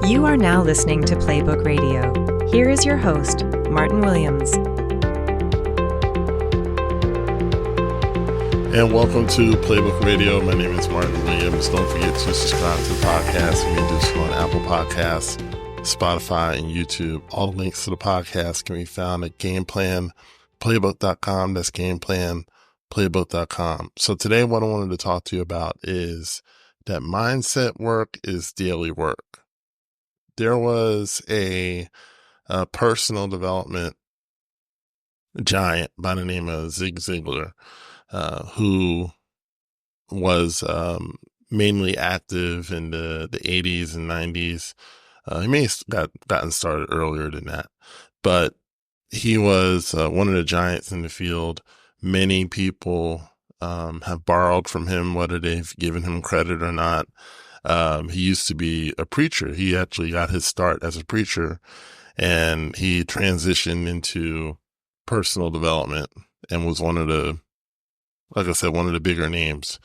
You are now listening to Playbook Radio. Here is your host, Martin Williams. And welcome to Playbook Radio. My name is Martin Williams. Don't forget to subscribe to the podcast. You can do so on Apple Podcasts, Spotify, and YouTube. All the links to the podcast can be found at gameplanplaybook.com. That's gameplanplaybook.com. So today what I wanted to talk to you about is that mindset work is daily work. There was a personal development giant by the name of Zig Ziglar, who was mainly active in the 80s and 90s. He may have gotten started earlier than that, but he was one of the giants in the field. Many people have borrowed from him, whether they've given him credit or not. He used to be a preacher. He actually got his start as a preacher, and he transitioned into personal development and was one of the bigger names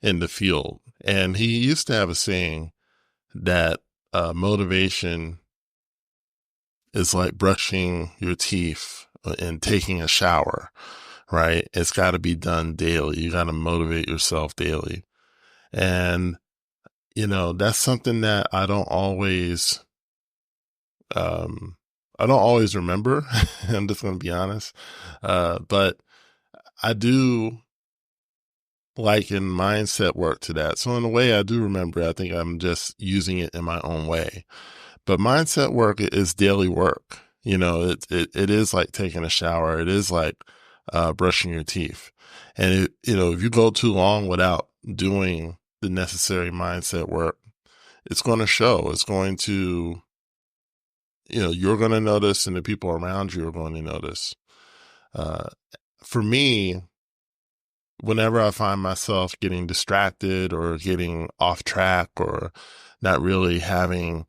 in the field. And he used to have a saying that motivation is like brushing your teeth and taking a shower, right? It's got to be done daily. You got to motivate yourself daily. And that's something that I don't always remember. I'm just going to be honest. But I do liken mindset work to that. So in a way I do remember. I think I'm just using it in my own way. But mindset work is daily work. It is like taking a shower. It is like brushing your teeth. And if you go too long without doing the necessary mindset work, it's going to show. It's going to, you're going to notice, and the people around you are going to notice. For me, whenever I find myself getting distracted or getting off track or not really having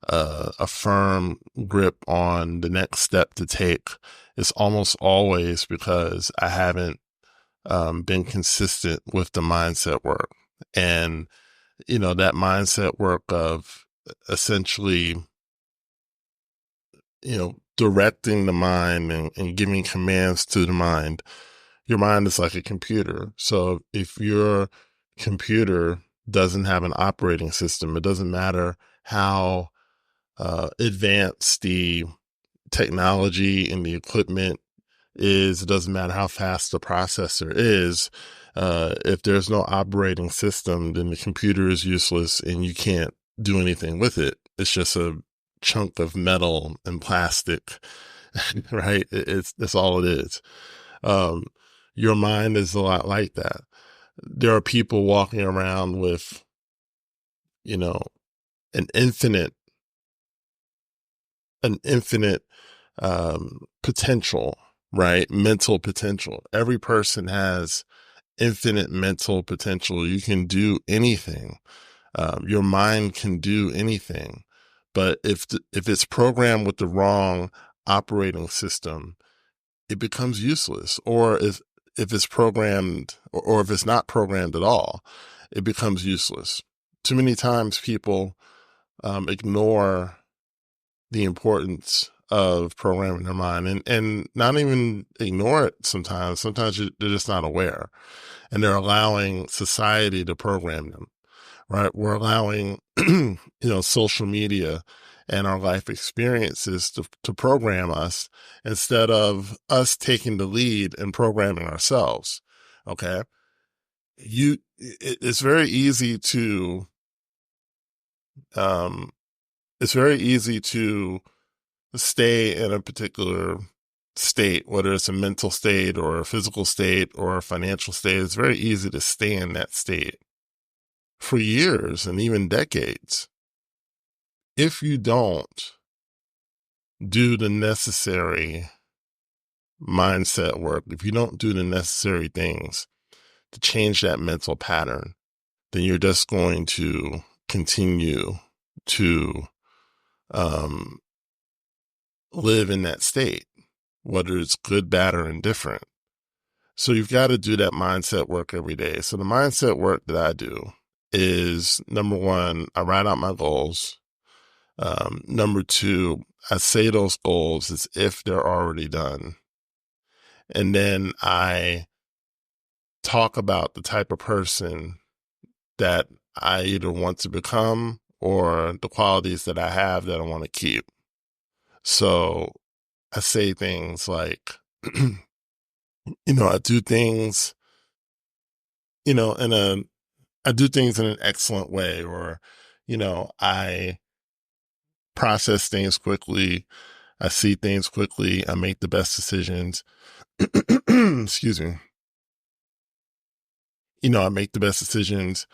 a firm grip on the next step to take, it's almost always because I haven't been consistent with the mindset work. And, that mindset work of essentially, directing the mind and giving commands to the mind. Your mind is like a computer. So if your computer doesn't have an operating system, it doesn't matter how advanced the technology and the equipment is, it doesn't matter how fast the processor is. If there's no operating system, then the computer is useless and you can't do anything with it. It's just a chunk of metal and plastic, right? That's all it is. Your mind is a lot like that. There are people walking around with, an infinite potential, right? Mental potential. Every person has infinite mental potential. You can do anything. Your mind can do anything. But if it's programmed with the wrong operating system, it becomes useless. Or if it's programmed, or if it's not programmed at all, it becomes useless. Too many times people ignore the importance of programming their mind, and not even ignore it sometimes. Sometimes they're just not aware, and they're allowing society to program them, right? We're allowing, social media and our life experiences to program us instead of us taking the lead and programming ourselves. Okay. It's very easy to stay in a particular state, whether it's a mental state or a physical state or a financial state. It's very easy to stay in that state for years and even decades. If you don't do the necessary mindset work, if you don't do the necessary things to change that mental pattern, then you're just going to continue to live in that state, whether it's good, bad, or indifferent. So you've got to do that mindset work every day. So the mindset work that I do is, number one, I write out my goals. Number two, I say those goals as if they're already done. And then I talk about the type of person that I either want to become or the qualities that I have that I want to keep. So I say things like, I do things, I do things in an excellent way, or, I process things quickly. I see things quickly. I make the best decisions. Excuse me. I make the best decisions.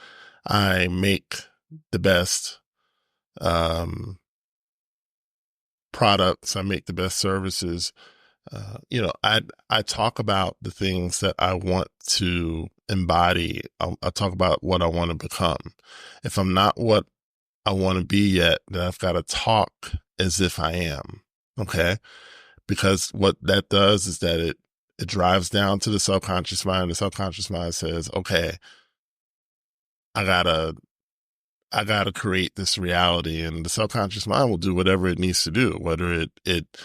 I make the best products. I make the best services. I talk about the things that I want to embody. I talk about what I want to become. If I'm not what I want to be yet, then I've got to talk as if I am. Okay. Because what that does is that it drives down to the subconscious mind. The subconscious mind says, okay, I gotta create this reality. And the subconscious mind will do whatever it needs to do, whether it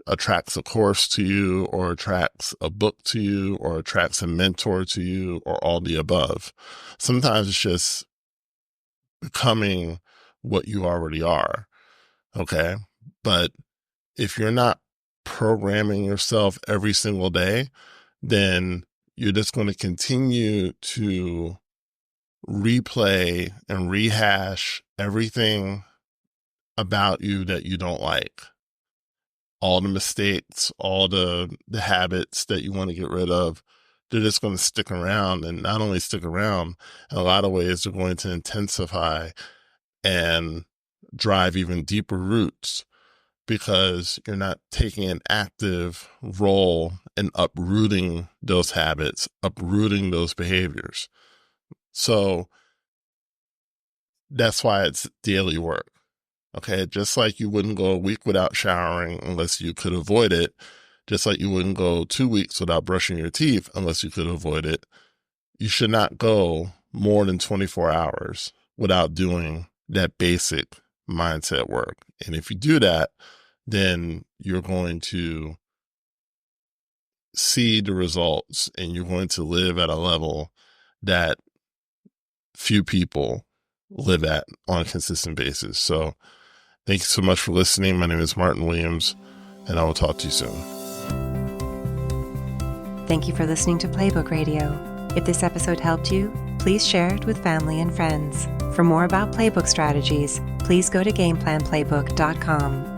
attracts a course to you, or attracts a book to you, or attracts a mentor to you, or all the above. Sometimes it's just becoming what you already are. Okay. But if you're not programming yourself every single day, then you're just going to continue to replay and rehash everything about you that you don't like. All the mistakes, all the habits that you want to get rid of, they're just going to stick around, and not only stick around, in a lot of ways, they're going to intensify and drive even deeper roots, because you're not taking an active role in uprooting those habits, uprooting those behaviors. So that's why it's daily work. Okay. Just like you wouldn't go a week without showering unless you could avoid it. Just like you wouldn't go 2 weeks without brushing your teeth unless you could avoid it. You should not go more than 24 hours without doing that basic mindset work. And if you do that, then you're going to see the results, and you're going to live at a level that few people live at on a consistent basis. So thank you so much for listening. My name is Martin Williams, and I will talk to you soon. Thank you for listening to Playbook Radio. If this episode helped you, please share it with family and friends. For more about Playbook strategies, please go to gameplanplaybook.com.